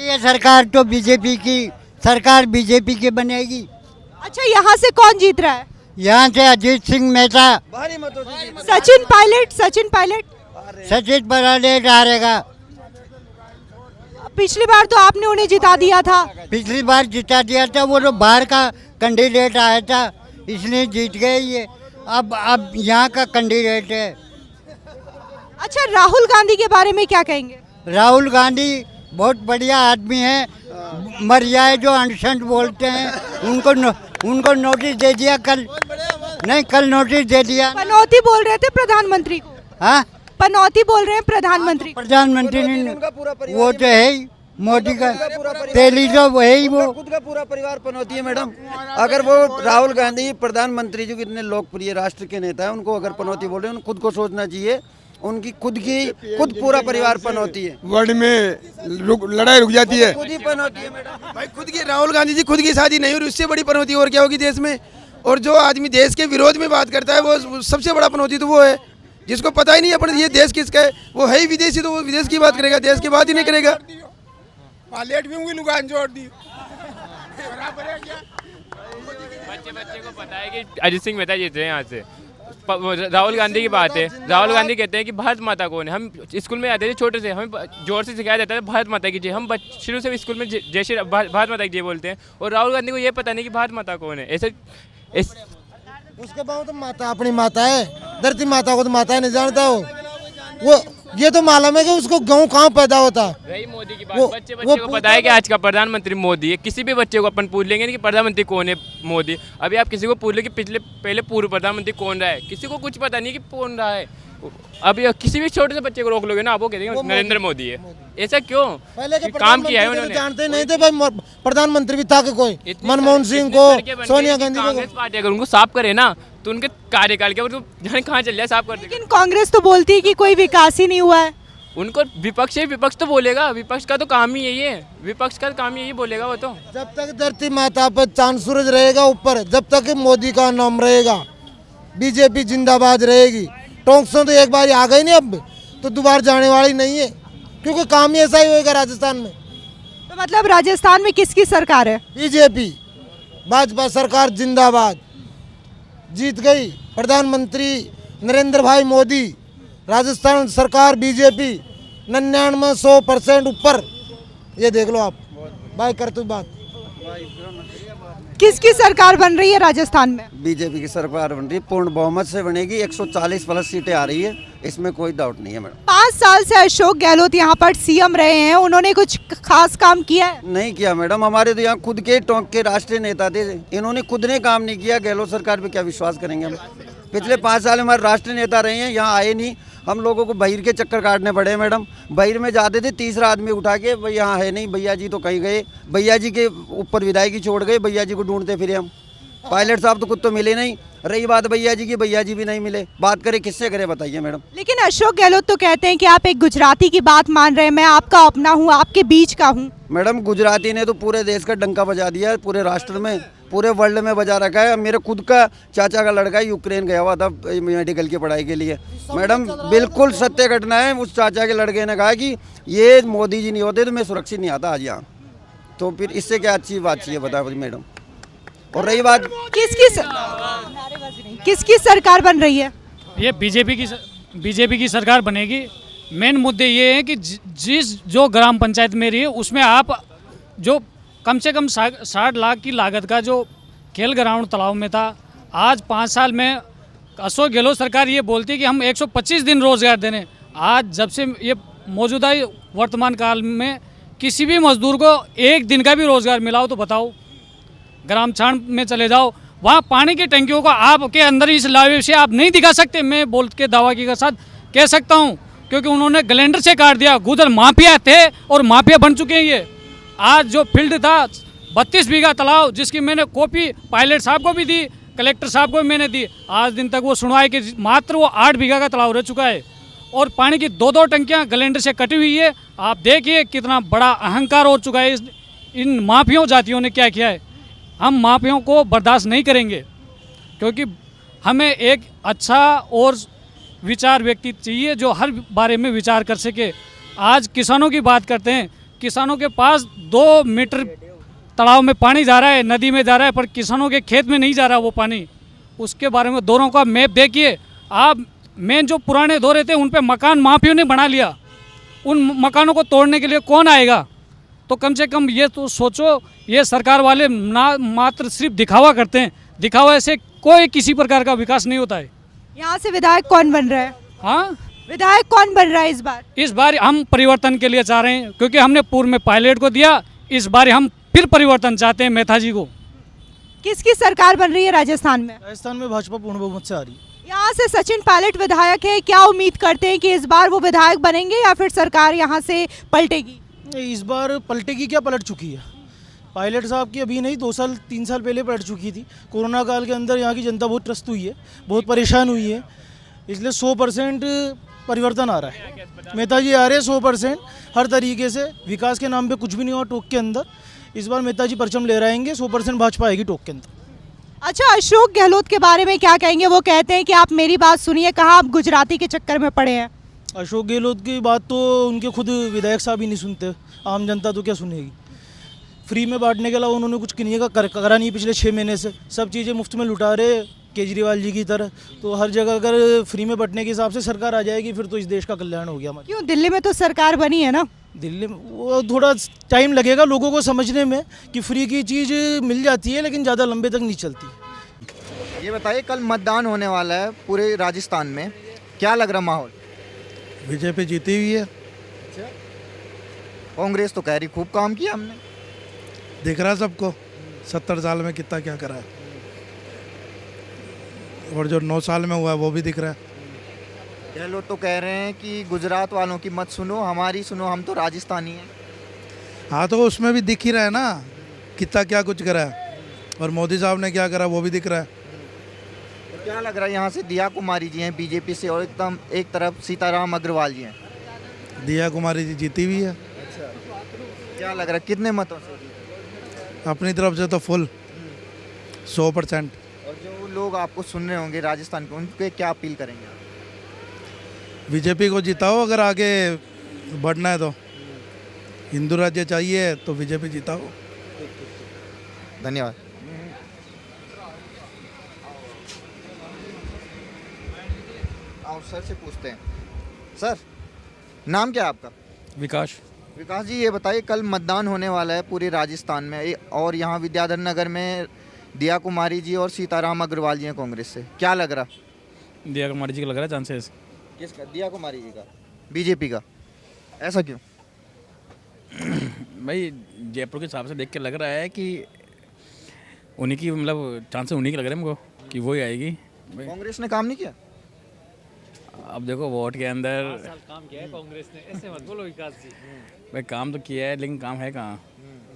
ये सरकार तो बीजेपी की सरकार बीजेपी की बनेगी। अच्छा, यहाँ से कौन जीत रहा है? यहाँ से अजीत सिंह मेहता, सचिन पायलट। सचिन पायलट हारेगा। पिछली बार तो आपने उन्हें जिता दिया था। पिछली बार जिता दिया था, वो तो बाहर का कैंडिडेट आया था इसलिए जीत गए ये। अब यहाँ का कैंडिडेट है। अच्छा, राहुल गांधी के बारे में क्या कहेंगे? राहुल गांधी बहुत बढ़िया आदमी है। मर जाए जो अनशन बोलते हैं उनको नोटिस दे दिया कल नोटिस दे दिया। पनौती बोल रहे थे प्रधानमंत्री को। हाँ, पनौती बोल रहे हैं प्रधानमंत्री को। प्रधानमंत्री ने वो तो है ही मोदी का पहली तो वो है ही, वो खुद का पूरा परिवार पनौती है मैडम। अगर वो राहुल गांधी प्रधानमंत्री जो कितने लोकप्रिय राष्ट्र के नेता है, उनको अगर पनौती बोल रहे हैं, खुद को सोचना चाहिए। उनकी खुद पूरा परिवार पनौती है। वर्ल्ड में लड़ाई रुक जाती है, खुद ही पनौती है मैडम। भाई खुद की राहुल गांधी जी खुद की शादी नहीं हो रही, उससे बड़ी पनौती और क्या होगी देश में। और जो आदमी देश के विरोध में बात करता है वो सबसे बड़ा पनौती तो वो है जिसको पता ही नहीं है अपन ये देश किसका है। वो है ही विदेशी, तो वो विदेश की बात करेगा, देश की बात ही नहीं करेगा। पायलट भी होंगी लुगान जोड़ दी। बच्चे को पता है कि अजीत सिंह मेहता जीत रहे हैं यहाँ से। राहुल गांधी की बात है, राहुल गांधी कहते हैं कि भारत माता कौन है। हम स्कूल में आते थे छोटे से, हमें जोर से सिखाया जाता है भारत माता की जय। हम शुरू से स्कूल में जय श्री भारत माता की जय बोलते हैं। और राहुल गांधी को ये पता नहीं कि भारत माता कौन है। ऐसे उसके बाद तो माता अपनी माता है, धरती माता को तो माता नहीं जानता हो। वो ये तो मालूम है कि उसको गेहूँ कहाँ पैदा होता है। रही मोदी की बात, बच्चे को पता है कि आज का प्रधानमंत्री मोदी है। किसी भी बच्चे को अपन पूछ लेंगे कि प्रधानमंत्री कौन है, मोदी। अभी आप किसी को पूछ लो कि पहले पूर्व प्रधानमंत्री कौन रहा है, किसी को कुछ पता नहीं कि कौन रहा है। अभी किसी भी छोटे से बच्चे को रोक लोगे ना, आप वो कहेंगे नरेंद्र मोदी है। ऐसा क्यों? पहले के काम किया है उन्होंने। जानते नहीं थे भाई प्रधानमंत्री भी था कि कोई मनमोहन सिंह को, सोनिया गांधी को। कांग्रेस पार्टी अगर उनको साफ करे ना तो उनके कार्यकाल के जाने कहाँ चल जाए, साफ कर देगा। लेकिन कांग्रेस तो बोलती है कि कोई विकास ही नहीं हुआ है। उनको विपक्ष तो बोलेगा, विपक्ष का तो काम ही यही है, विपक्ष का काम यही बोलेगा वो तो। जब तक धरती माता पर चांद सूरज रहेगा ऊपर, जब तक मोदी का नाम रहेगा, बीजेपी जिंदाबाद रहेगी। टोंकसों तो एक बार आ गई नहीं, अब तो दोबारा जाने वाली नहीं है, क्योंकि काम ही ऐसा ही होगा राजस्थान में। तो मतलब राजस्थान में किसकी सरकार है? बीजेपी, भाजपा सरकार जिंदाबाद, जीत गई। प्रधानमंत्री नरेंद्र भाई मोदी, राजस्थान सरकार बीजेपी 99-100% ऊपर। ये देख लो आप भाई, कर तू बात। किसकी सरकार बन रही है राजस्थान में? बीजेपी की सरकार बन रही है, पूर्ण बहुमत से बनेगी। 140 प्लस सीटें आ रही है, इसमें कोई डाउट नहीं है मैडम। 5 साल से अशोक गहलोत यहाँ पर सीएम रहे हैं, उन्होंने कुछ खास काम किया है? नहीं किया मैडम। हमारे तो यहाँ खुद के टोंक के राष्ट्रीय नेता थे, इन्होंने खुद ने काम नहीं किया। गहलोत सरकार पे क्या विश्वास करेंगे हम? पिछले 5 साल हमारे राष्ट्रीय नेता रहे हैं, यहाँ आए नहीं। हम लोगों को बहिर के चक्कर काटने पड़े मैडम। बहिर में जाते थे, तीसरा आदमी उठा के भाई यहाँ है नहीं, भैया जी तो कहीं गए, भैया जी के ऊपर विधायकी छोड़ गए, भैया जी को ढूंढते फिरे हम। पायलट साहब तो खुद तो मिले नहीं। रही बात भैया जी की, भैया जी भी नहीं मिले। बात करें किससे करें बताइए मैडम। लेकिन अशोक गहलोत तो कहते हैं कि आप एक गुजराती की बात मान रहे हैं, मैं आपका अपना हूँ, आपके बीच का हूँ। मैडम गुजराती ने तो पूरे देश का डंका बजा दिया है, पूरे राष्ट्र में, पूरे वर्ल्ड में बजा रखा है। मेरे खुद का चाचा का लड़का यूक्रेन गया हुआ था मेडिकल की पढ़ाई के लिए मैडम। बिल्कुल सत्य घटना है। उस चाचा के लड़के ने कहा कि ये मोदी जी नहीं होते तो मैं सुरक्षित नहीं आता आज यहाँ। तो फिर इससे क्या अच्छी बात चाहिए बताओ मैडम। और रही बात किसकी सरकार बन रही है? ये बीजेपी की सरकार बनेगी। मेन मुद्दे ये हैं कि जो ग्राम पंचायत मेरी है उसमें आप जो कम से कम 60 लाख की लागत का जो खेल ग्राउंड तालाब में था, आज 5 साल में अशोक गहलोत सरकार ये बोलती है कि हम 125 दिन रोजगार देने। आज जब से ये मौजूदा वर्तमान काल में किसी भी मजदूर को 1 दिन का भी रोजगार मिला हो तो बताओ। ग्राम छाण में चले जाओ, वहाँ पानी की टंकियों को आपके अंदर इस लावे से आप नहीं दिखा सकते। मैं बोल के दावा के साथ कह सकता हूँ, क्योंकि उन्होंने ग्लेंडर से काट दिया। गुजर माफिया थे और माफिया बन चुके हैं ये। आज जो फील्ड था 32 बीघा तालाब, जिसकी मैंने कॉपी पायलट साहब को भी दी, कलेक्टर साहब को भी मैंने दी। आज दिन तक वो सुनवाई कि मात्र वो 8 बीघा का तालाब रह चुका है और पानी की 2-2 टंकियाँ ग्लेंडर से कटी हुई है। आप देखिए कितना बड़ा अहंकार हो चुका है इन माफियों जातियों ने क्या किया है। हम माफियों को बर्दाश्त नहीं करेंगे, क्योंकि हमें एक अच्छा और विचार व्यक्ति चाहिए जो हर बारे में विचार कर सके। आज किसानों की बात करते हैं, किसानों के पास 2 मीटर तालाब में पानी जा रहा है, नदी में जा रहा है, पर किसानों के खेत में नहीं जा रहा वो पानी। उसके बारे में दोनों का मैप देखिए आप। मेन जो पुराने दौरे थे उन पे मकान माफियों ने बना लिया, उन मकानों को तोड़ने के लिए कौन आएगा? तो कम से कम ये तो सोचो, ये सरकार वाले ना मात्र सिर्फ दिखावा करते हैं, दिखावा से कोई किसी प्रकार का विकास नहीं होता है। यहाँ से विधायक कौन बन रहा है? हाँ, विधायक कौन बन रहा है इस बार? इस बार हम परिवर्तन के लिए चाह रहे हैं, क्योंकि हमने पूर्व में पायलट को दिया, इस बार हम फिर परिवर्तन चाहते हैं मेहता जी को। किसकी सरकार बन रही है राजस्थान में? राजस्थान में भाजपा पूर्ण बहुमत से आ रही है। यहाँ से सचिन पायलट विधायक है, क्या उम्मीद करते हैं कि इस बार वो विधायक बनेंगे या फिर सरकार यहाँ से पलटेगी? इस बार पलटेगी क्या, पलट चुकी है। पायलट साहब की अभी नहीं, 2 साल 3 साल पहले पलट चुकी थी। कोरोना काल के अंदर यहाँ की जनता बहुत त्रस्त हुई है, बहुत परेशान हुई है, इसलिए 100% परिवर्तन आ रहा है। मेहता जी आ रहे हैं 100%, हर तरीके से विकास के नाम पे कुछ भी नहीं हुआ टोक के अंदर। इस बार मेहता जी परचम ले रहेंगे, 100% भाजपा आएगी टोक के अंदर। अच्छा, अशोक गहलोत के बारे में क्या कहेंगे? वो कहते हैं कि आप मेरी बात सुनिए, कहाँ आप गुजराती के चक्कर में पड़े हैं। अशोक गहलोत की बात तो उनके खुद विधायक साहब ही नहीं सुनते, आम जनता तो क्या सुनेगी। फ्री में बांटने के अलावा उन्होंने कुछ किन्हीं का करा नहीं पिछले 6 महीने से। सब चीज़ें मुफ्त में लुटा रहे केजरीवाल जी की तरह। तो हर जगह अगर फ्री में बंटने के हिसाब से सरकार आ जाएगी फिर तो इस देश का कल्याण हो गया हमारा। क्यों, दिल्ली में तो सरकार बनी है ना? दिल्ली में वो थोड़ा टाइम लगेगा लोगों को समझने में कि फ्री की चीज़ मिल जाती है लेकिन ज़्यादा लंबे तक नहीं चलती। ये बताइए, कल मतदान होने वाला है पूरे राजस्थान में, क्या लग रहा माहौल? बीजेपी जीती हुई है। कांग्रेस तो कह रही खूब काम किया हमने। दिख रहा है सबको 70 साल में कितना क्या करा है, और जो 9 साल में हुआ है वो भी दिख रहा है। गहलोत तो कह रहे हैं कि गुजरात वालों की मत सुनो, हमारी सुनो, हम तो राजस्थानी हैं। हाँ तो उसमें भी दिख ही रहा है ना कितना क्या कुछ करा है, और मोदी साहब ने क्या करा वो भी दिख रहा है। तो क्या लग रहा है, यहाँ से दिया कुमारी जी हैं बीजेपी से और एकदम एक तरफ सीताराम अग्रवाल जी हैं। दिया कुमारी जी जीती हुई है। अच्छा, क्या लग रहा है कितने मतों से? अपनी तरफ से तो फुल 100%। और जो लोग आपको सुन रहे होंगे राजस्थान के, उनके क्या अपील करेंगे आप? बीजेपी को जिताओ, अगर आगे बढ़ना है तो। हिंदू राज्य चाहिए तो बीजेपी जिताओ। धन्यवाद। आओ सर से पूछते हैं। सर, नाम क्या है आपका? विकास। विकास जी, ये बताइए, कल मतदान होने वाला है पूरे राजस्थान में और यहाँ विद्याधर नगर में दिया कुमारी जी और सीताराम अग्रवाल जी हैं कांग्रेस से, क्या लग रहा? दिया कुमारी जी का लग रहा है चांसेस। किसका? दिया कुमारी जी का, बीजेपी का। ऐसा क्यों? भाई जयपुर के हिसाब से देख के लग रहा है कि उन्हीं की, मतलब चांसेस उन्हीं के लग रहे हैं हमको कि वही आएगी। कांग्रेस ने काम नहीं किया? अब देखो वोट के अंदर काम किया है कांग्रेस ने, ऐसे मत बोलो विकास जी। भाई काम तो किया है लेकिन काम है कहाँ?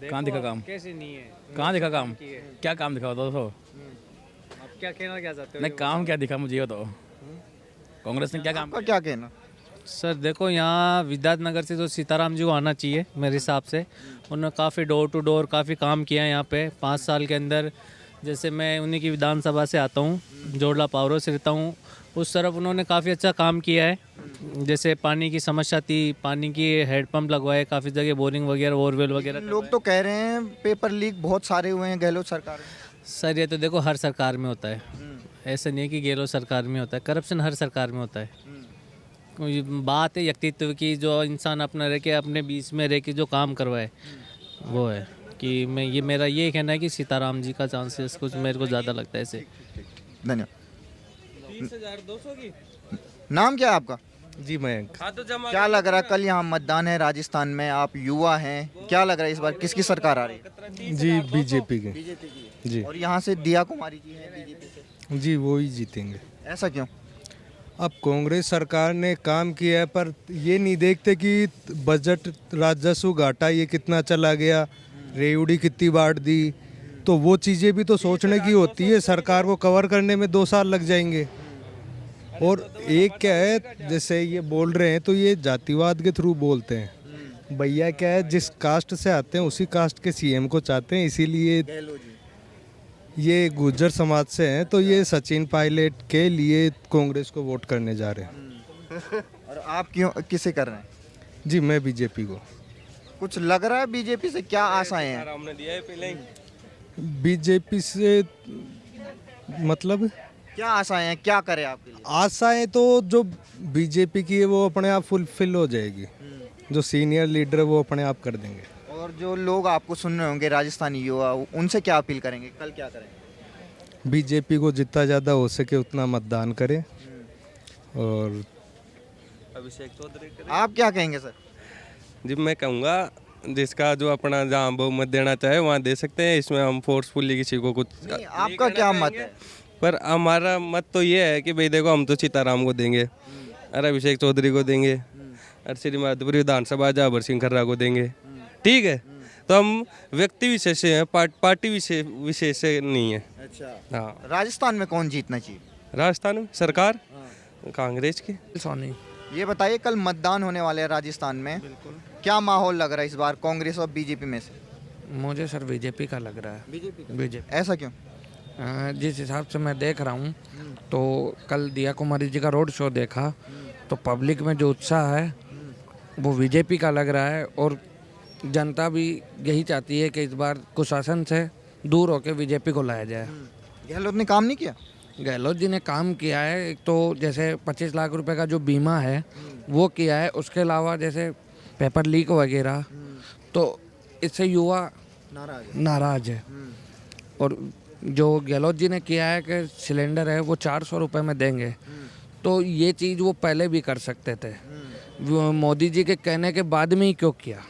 कहाँ दिखा काम? कैसे नहीं है? कहाँ दिखा काम? क्या काम दिखा बताओ? आप क्या कहना क्या चाहते नहीं, काम क्या दिखा मुझे बताओ। कांग्रेस ने क्या काम? आपका क्या कहना? सर देखो, यहाँ विद्याधर नगर से तो सीताराम जी को आना चाहिए मेरे हिसाब से। उन्होंने काफ़ी डोर टू डोर काफ़ी काम किया है यहाँ पे 5 साल के अंदर। जैसे मैं उन्हीं की विधानसभा से आता हूँ, जोड़ला पावरों से रहता हूँ, उस तरफ उन्होंने काफ़ी अच्छा काम किया है। जैसे पानी की समस्या थी, पानी की हेडपम्प लगवाए, काफ़ी जगह बोरिंग वगैरह, बोरवेल वगैरह। लोग तो कह रहे हैं पेपर लीक बहुत सारे हुए हैं गहलोत सरकार में। सर ये तो देखो हर सरकार में होता है, ऐसा नहीं है कि गहलोत सरकार में होता है, करप्शन हर सरकार में होता है। कोई बात है व्यक्तित्व की, जो इंसान अपना रह के अपने बीच में रह के जो काम करवाए वो है कि मैं ये मेरा ये कहना है कि सीताराम जी का चांसेस कुछ मेरे को ज़्यादा लगता है ऐसे। धन्यवाद। नाम क्या है आपका? जी मयंक। क्या लग रहा है, कल यहाँ मतदान है राजस्थान में, आप युवा हैं, क्या लग रहा है इस बार किसकी सरकार आ रही है? जी बीजेपी के। बीजेपी की। जी। और यहाँ से दिया कुमारी जी हैं बीजेपी से। जी वो ही जीतेंगे। ऐसा क्यों? अब कांग्रेस सरकार ने काम किया है पर ये नहीं देखते कि बजट राजस्व घाटा ये कितना चला गया, रेवड़ी कितनी बांट दी, तो वो चीज़ें भी तो सोचने की होती है। सरकार को कवर करने में 2 साल लग जाएंगे। और एक क्या है, जैसे ये बोल रहे हैं तो ये जातिवाद के थ्रू बोलते हैं। भैया क्या है, जिस कास्ट से आते हैं उसी कास्ट के सीएम को चाहते हैं, इसीलिए ये गुर्जर समाज से हैं तो ये सचिन पायलट के लिए कांग्रेस को वोट करने जा रहे हैं। और आप क्यों, किसे कर रहे हैं? जी मैं बीजेपी को। कुछ लग रहा है बीजेपी से, क्या आशाएं हैं? हमने दिया है पहले ही। बीजेपी से मतलब क्या आशाएं हैं, क्या करे आपके लिए? आशाएं तो जो बीजेपी की है वो अपने आप फुलफिल हो जाएगी। जो सीनियर लीडर है वो अपने आप कर देंगे। और जो लोग आपको सुन रहे होंगे राजस्थानी युवा, उनसे क्या अपील करेंगे, कल क्या करेंगे? बीजेपी को जितना ज़्यादा हो सके उतना मतदान करें। और अभिषेक चौधरी आप क्या कहेंगे सर? जी मैं कहूँगा जिसका जो अपना जहाँ बहुमत देना चाहे वहाँ दे सकते हैं। इसमें हम फोर्सफुली किसी को कुछ नहीं, आपका क्या मत है? पर हमारा मत तो ये है कि भाई देखो हम तो सीताराम को देंगे और अभिषेक चौधरी को देंगे और श्री माधोपुर विधानसभा जाबर सिंह खर्रा को देंगे। ठीक है, तो हम व्यक्ति विशेष से हैं, पार्टी विशेष से नहीं है। अच्छा, हाँ। राजस्थान में कौन जीतना चाहिए? राजस्थान में सरकार कांग्रेस की। सोनी। ये बताइए, कल मतदान होने वाले हैं राजस्थान में, क्या माहौल लग रहा है इस बार कांग्रेस और बीजेपी में से? मुझे सर बीजेपी का लग रहा है। बीजेपी। ऐसा क्यों? जिस हिसाब से मैं देख रहा हूँ तो कल दिया कुमारी जी का रोड शो देखा तो पब्लिक में जो उत्साह है वो बीजेपी का लग रहा है। और जनता भी यही चाहती है कि इस बार कुशासन से दूर होकर बीजेपी को लाया जाए। गहलोत ने काम नहीं किया? गहलोत जी ने काम किया है। एक तो जैसे 25 लाख रुपए का जो बीमा है वो किया है, उसके अलावा जैसे पेपर लीक वगैरह, तो इससे युवा नाराज है। और जो गहलोत जी ने किया है कि सिलेंडर है वो 400 रुपये में देंगे, तो ये चीज़ वो पहले भी कर सकते थे। वो मोदी जी के कहने के बाद में ही क्यों किया?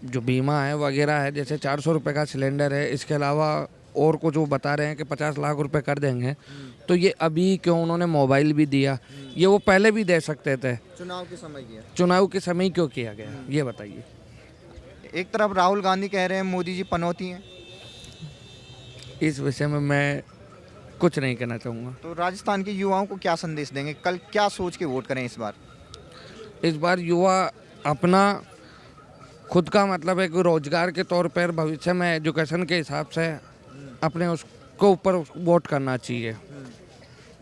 जो बीमा है वगैरह है, जैसे 400 रुपये का सिलेंडर है, इसके अलावा और कुछ वो बता रहे हैं कि 50 लाख रुपए कर देंगे, तो ये अभी क्यों उन्होंने मोबाइल भी दिया? ये वो पहले भी दे सकते थे। चुनाव के समय किया? चुनाव के समय क्यों किया गया, ये बताइए। एक तरफ राहुल गांधी कह रहे हैं मोदी जी पनौती हैं। इस विषय में मैं कुछ नहीं कहना चाहूँगा। तो राजस्थान के युवाओं को क्या संदेश देंगे, कल क्या सोच के वोट करें इस बार? इस बार युवा अपना खुद का मतलब एक रोजगार के तौर पर भविष्य में एजुकेशन के हिसाब से अपने उसको ऊपर वोट करना चाहिए।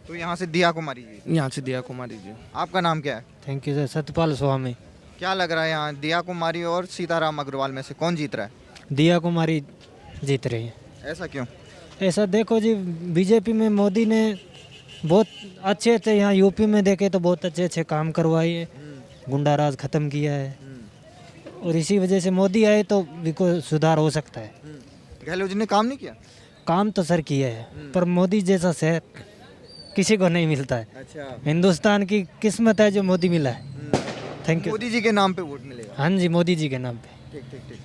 तो यहाँ से दिया कुमारी जी। यहाँ से दिया कुमारी जी। आपका नाम क्या है? Thank you sir. Satpal Swami. क्या लग रहा है यहाँ दिया कुमारी और सीताराम अग्रवाल में से कौन जीत रहा है? दिया कुमारी जीत रही है। ऐसा क्यों? ऐसा देखो जी, बीजेपी में मोदी ने बहुत अच्छे यहाँ यूपी में देखे तो बहुत अच्छे काम करवाए है, गुंडा राज खत्म किया है, और इसी वजह से मोदी आए तो को सुधार हो सकता है। गहलोत जी ने काम नहीं किया? काम तो सर किया है, पर मोदी जैसा शहर किसी को नहीं मिलता है। अच्छा, हिंदुस्तान की किस्मत है जो मोदी मिला है। Thank you. मोदी जी के नाम पे वोट मिलेगा? हाँ जी, मोदी जी के नाम पे। ठीक ठीक ठीक।